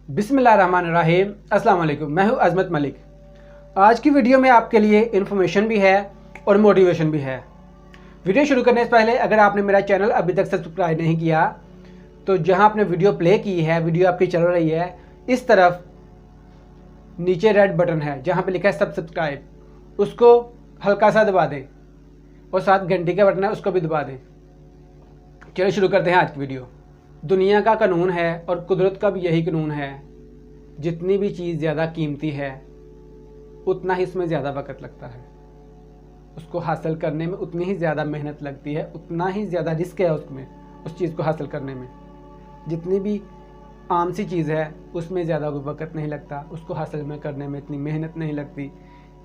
बिस्मिल्लाहिर्रहमानिर्रहीम। अस्सलाम वालेकुम। मैं हूं अज़मत मलिक। आज की वीडियो में आपके लिए इन्फॉर्मेशन भी है और मोटिवेशन भी है। वीडियो शुरू करने से पहले अगर आपने मेरा चैनल अभी तक सब्सक्राइब नहीं किया तो जहां आपने वीडियो प्ले की है, वीडियो आपकी चल रही है, इस तरफ नीचे रेड बटन है जहां पे लिखा है सब्सक्राइब, उसको हल्का सा दबा दें और साथ घंटी का बटन है उसको भी दबा दें। चलो शुरू करते हैं आज की वीडियो। दुनिया का कानून है और कुदरत का भी यही कानून है, जितनी भी चीज़ ज़्यादा कीमती है उतना ही इसमें ज़्यादा वक्त लगता है, उसको हासिल करने में उतनी ही ज़्यादा मेहनत लगती है, उतना ही ज़्यादा रिस्क है उसमें, उस चीज़ को हासिल करने में। जितनी भी आम सी चीज़ है उसमें ज़्यादा कोई वक्त नहीं लगता, उसको हासिल में करने में इतनी मेहनत नहीं लगती,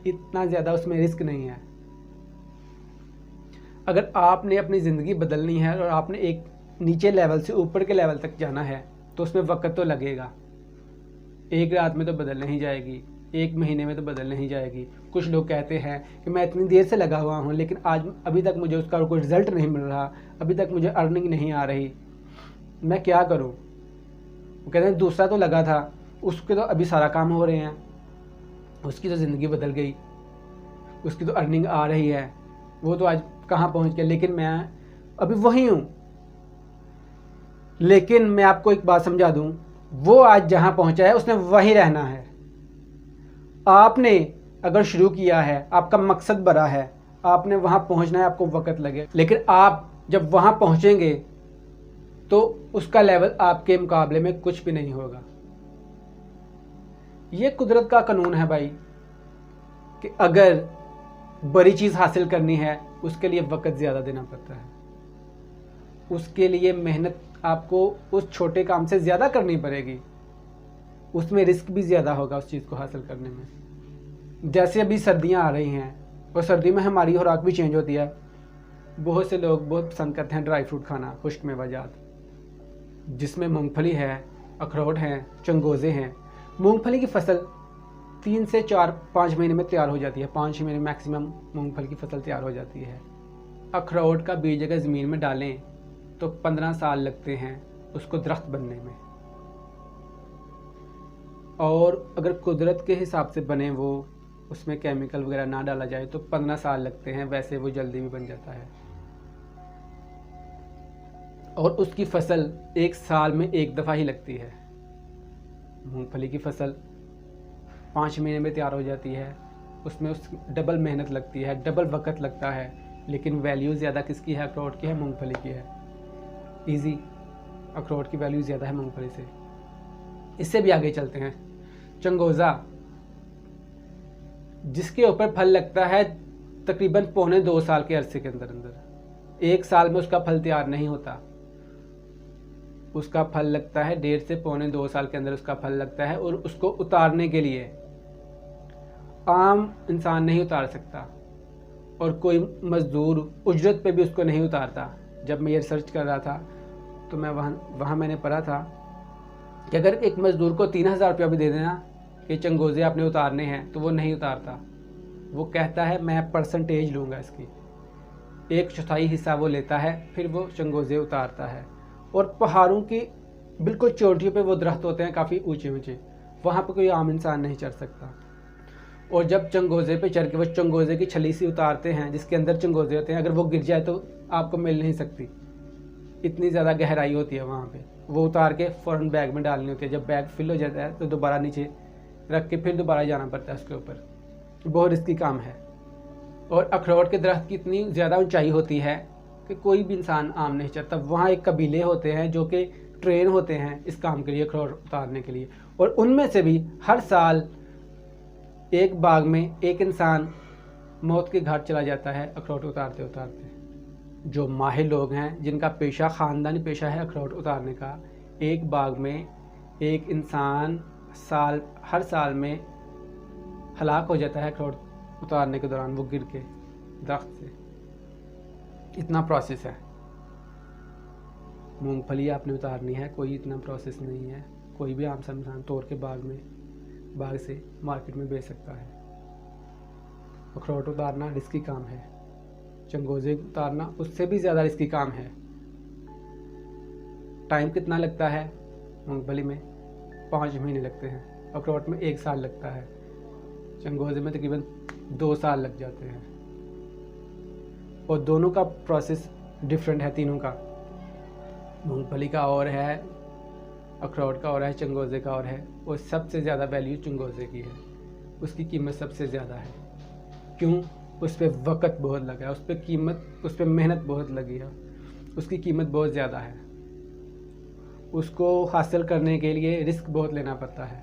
इतना ज़्यादा उसमें रिस्क नहीं है। अगर आपने अपनी ज़िंदगी बदलनी है और आपने एक नीचे लेवल से ऊपर के लेवल तक जाना है तो उसमें वक्त तो लगेगा। एक रात में तो बदल नहीं जाएगी, एक महीने में तो बदल नहीं जाएगी। कुछ लोग कहते हैं कि मैं इतनी देर से लगा हुआ हूँ लेकिन आज अभी तक मुझे उसका कोई रिज़ल्ट नहीं मिल रहा, अभी तक मुझे अर्निंग नहीं आ रही, मैं क्या करूँ। वो कहते हैं दूसरा तो लगा था, उसके तो अभी सारा काम हो रहे हैं, उसकी तो ज़िंदगी बदल गई, उसकी तो अर्निंग आ रही है, वो तो आज कहाँ पहुँच गया, लेकिन मैं अभी वही हूँ। लेकिन मैं आपको एक बात समझा दूं, वो आज जहां पहुंचा है उसने वहीं रहना है। आपने अगर शुरू किया है, आपका मकसद बड़ा है, आपने वहां पहुंचना है, आपको वक्त लगे, लेकिन आप जब वहां पहुंचेंगे तो उसका लेवल आपके मुकाबले में कुछ भी नहीं होगा। ये कुदरत का कानून है भाई, कि अगर बड़ी चीज़ हासिल करनी है उसके लिए वक्त ज़्यादा देना पड़ता है, उसके लिए मेहनत आपको उस छोटे काम से ज़्यादा करनी पड़ेगी, उसमें रिस्क भी ज़्यादा होगा उस चीज़ को हासिल करने में। जैसे अभी सर्दियाँ आ रही हैं और सर्दी में हमारी खुराक भी चेंज होती है। बहुत से लोग बहुत पसंद करते हैं ड्राई फ्रूट खाना, खुश्क मेवाजात, जिसमें मूंगफली है, अखरोट हैं, चंगोज़े हैं। मूंगफली की फसल 3 से 4-5 महीने में तैयार हो जाती है, 5 महीने मैक्सिमम मूंगफली की फसल तैयार हो जाती है। अखरोट का बीज अगर ज़मीन में डालें तो 15 साल लगते हैं उसको दरख्त बनने में, और अगर कुदरत के हिसाब से बने, वो उसमें केमिकल वगैरह ना डाला जाए तो 15 साल लगते हैं, वैसे वो जल्दी भी बन जाता है। और उसकी फसल 1 साल में 1 दफ़ा ही लगती है। मूंगफली की फसल 5 महीने में तैयार हो जाती है, उसमें उस डबल मेहनत लगती है, डबल वक्त लगता है, लेकिन वैल्यू ज़्यादा किसकी है? अखरोट की है, मूंगफली की है। ईजी, अखरोट की वैल्यू ज़्यादा है मूंगफली से। इससे भी आगे चलते हैं। चंगोज़ा, जिसके ऊपर फल लगता है तकरीबन 1.25 साल के अरसे के अंदर अंदर, 1 साल में उसका फल तैयार नहीं होता, उसका फल लगता है 1.5 से 1.25 साल के अंदर उसका फल लगता है। और उसको उतारने के लिए आम इंसान नहीं उतार सकता और कोई मज़दूर उजरत पे भी उसको नहीं उतारता। जब मैं ये रिसर्च कर रहा था तो मैं वहाँ मैंने पढ़ा था कि अगर एक मज़दूर को 3000 रुपया भी दे देना कि चंगोज़े आपने उतारने हैं, तो वो नहीं उतारता। वो कहता है मैं परसेंटेज लूँगा इसकी, 1/4 हिस्सा वो लेता है, फिर वो चंगोज़े उतारता है। और पहाड़ों की बिल्कुल चोटियों पे वो दरख्त होते हैं काफ़ी ऊँचे ऊँचे, वहाँ पर कोई आम इंसान नहीं चढ़ सकता। और जब चंगोज़े पे चढ़ के वो चंगोज़े की छली सी उतारते हैं जिसके अंदर चंगोज़े होते हैं, अगर वो गिर जाए तो आपको मिल नहीं सकती, इतनी ज़्यादा गहराई होती है वहाँ पे। वो उतार के फ़ौरन बैग में डालनी होती है, जब बैग फिल हो जाता है तो दोबारा नीचे रख के फिर दोबारा जाना पड़ता है उसके ऊपर। बहुत रिस्की काम है। और अखरोट के दरख्त की इतनी ज़्यादा ऊंचाई होती है कि कोई भी इंसान आम नहीं चढ़ता। वहाँ एक कबीले होते हैं जो कि ट्रेन होते हैं इस काम के लिए, अखरोट उतारने के लिए, और उनमें से भी हर साल एक बाग में एक इंसान मौत के घाट चला जाता है अखरोट उतारते उतारते। जो माहिर लोग हैं, जिनका पेशा ख़ानदानी पेशा है अखरोट उतारने का, एक बाग में एक इंसान हर साल में हलाक हो जाता है अखरोट उतारने के दौरान, वो गिर के दरख्त से। इतना प्रोसेस है। मूंगफली आपने उतारनी है, कोई इतना प्रोसेस नहीं है, कोई भी आम सा इंसान तोड़ के बाग से मार्केट में बेच सकता है। अखरोट उतारना रिस्की काम है, चंगोज़े उतारना उससे भी ज़्यादा रिस्की काम है। टाइम कितना लगता है मूंगफली में? 5 महीने लगते हैं, अखरोट में 1 साल लगता है, चिंगोज़े में तकरीबन 2 साल लग जाते हैं। और दोनों का प्रोसेस डिफरेंट है, तीनों का। मूंगफली का और है, अखरोट का और है, चिंगोज़े का और है। और सबसे ज़्यादा वैल्यू चिंगोज़े की है, उसकी कीमत सबसे ज़्यादा है। क्यों? उस पर वक़्त बहुत लगा है, उस पर मेहनत बहुत लगी है, उसकी कीमत बहुत ज़्यादा है। उसको हासिल करने के लिए रिस्क बहुत लेना पड़ता है।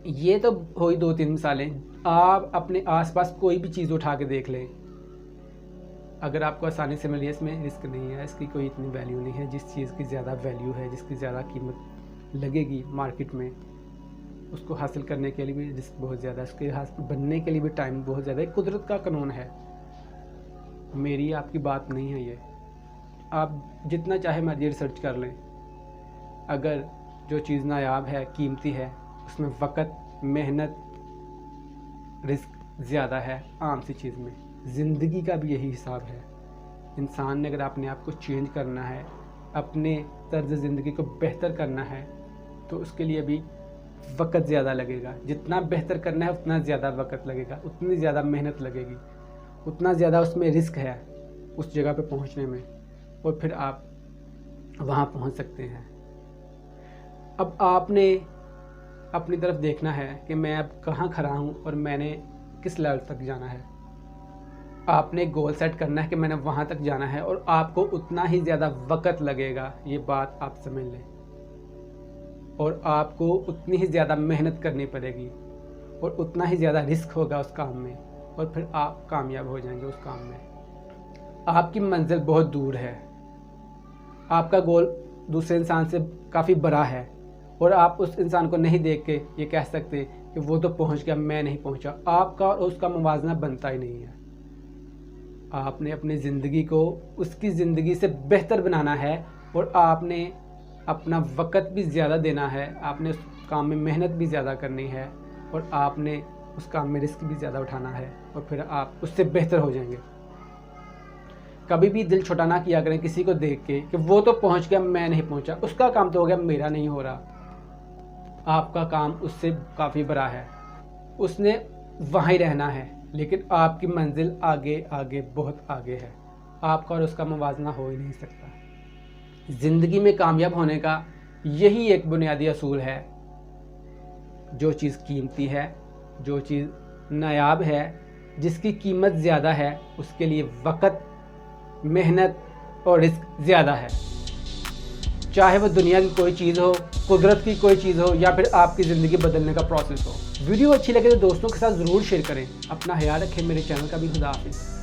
ये तो हुई 2-3 मिसालें। आप अपने आसपास कोई भी चीज़ उठा के देख लें, अगर आपको आसानी से मिली है, इसमें रिस्क नहीं है, इसकी कोई इतनी वैल्यू नहीं है। जिस चीज़ की ज़्यादा वैल्यू है, जिसकी ज़्यादा कीमत लगेगी मार्केट में, उसको हासिल करने के लिए भी रिस्क बहुत ज़्यादा है, उसके हासिल बनने के लिए भी टाइम बहुत ज़्यादा है। कुदरत का कानून है, मेरी आपकी बात नहीं है ये। आप जितना चाहे मर्जी रिसर्च कर लें, अगर जो चीज़ नायाब है, कीमती है, उसमें वक़्त, मेहनत, रिस्क ज़्यादा है। आम सी चीज़ में ज़िंदगी का भी यही हिसाब है। इंसान ने अगर अपने आप को चेंज करना है, अपने तर्ज़ ज़िंदगी को बेहतर करना है, तो उसके लिए भी वक़्त ज़्यादा लगेगा। जितना बेहतर करना है उतना ज़्यादा वक़्त लगेगा, उतनी ज़्यादा मेहनत लगेगी, उतना ज़्यादा उसमें रिस्क है उस जगह पे पहुंचने में, और फिर आप वहाँ पहुंच सकते हैं। अब आपने अपनी तरफ देखना है कि मैं अब कहाँ खड़ा हूँ और मैंने किस लेवल तक जाना है। आपने गोल सेट करना है कि मैंने वहाँ तक जाना है, और आपको उतना ही ज़्यादा वक़्त लगेगा, ये बात आप समझ लें। और आपको उतनी ही ज़्यादा मेहनत करनी पड़ेगी, और उतना ही ज़्यादा रिस्क होगा उस काम में, और फिर आप कामयाब हो जाएंगे उस काम में। आपकी मंजिल बहुत दूर है, आपका गोल दूसरे इंसान से काफ़ी बड़ा है, और आप उस इंसान को नहीं देख के ये कह सकते कि वो तो पहुंच गया, मैं नहीं पहुंचा। आपका और उसका मुवाजना बनता ही नहीं है। आपने अपनी ज़िंदगी को उसकी ज़िंदगी से बेहतर बनाना है, और आपने अपना वक़्त भी ज़्यादा देना है, आपने उस काम में मेहनत भी ज़्यादा करनी है, और आपने उस काम में रिस्क भी ज़्यादा उठाना है, और फिर आप उससे बेहतर हो जाएंगे। कभी भी दिल छोटा ना किया करें किसी को देख के कि वो तो पहुंच गया, मैं नहीं पहुंचा, उसका काम तो हो गया, मेरा नहीं हो रहा। आपका काम उससे काफ़ी बड़ा है, उसने वहाँ ही रहना है, लेकिन आपकी मंजिल आगे आगे बहुत आगे है। आपका और उसका मुवाजना हो ही नहीं सकता। ज़िंदगी में कामयाब होने का यही एक बुनियादी असूल है। जो चीज़ कीमती है, जो चीज़ नायाब है, जिसकी कीमत ज़्यादा है, उसके लिए वक़्त, मेहनत और रिस्क ज़्यादा है। चाहे वो दुनिया की कोई चीज़ हो, कुदरत की कोई चीज़ हो, या फिर आपकी ज़िंदगी बदलने का प्रोसेस हो। वीडियो अच्छी लगे तो दोस्तों के साथ ज़रूर शेयर करें। अपना ख्याल रखें। मेरे चैनल का भी खुदा हाफिज़।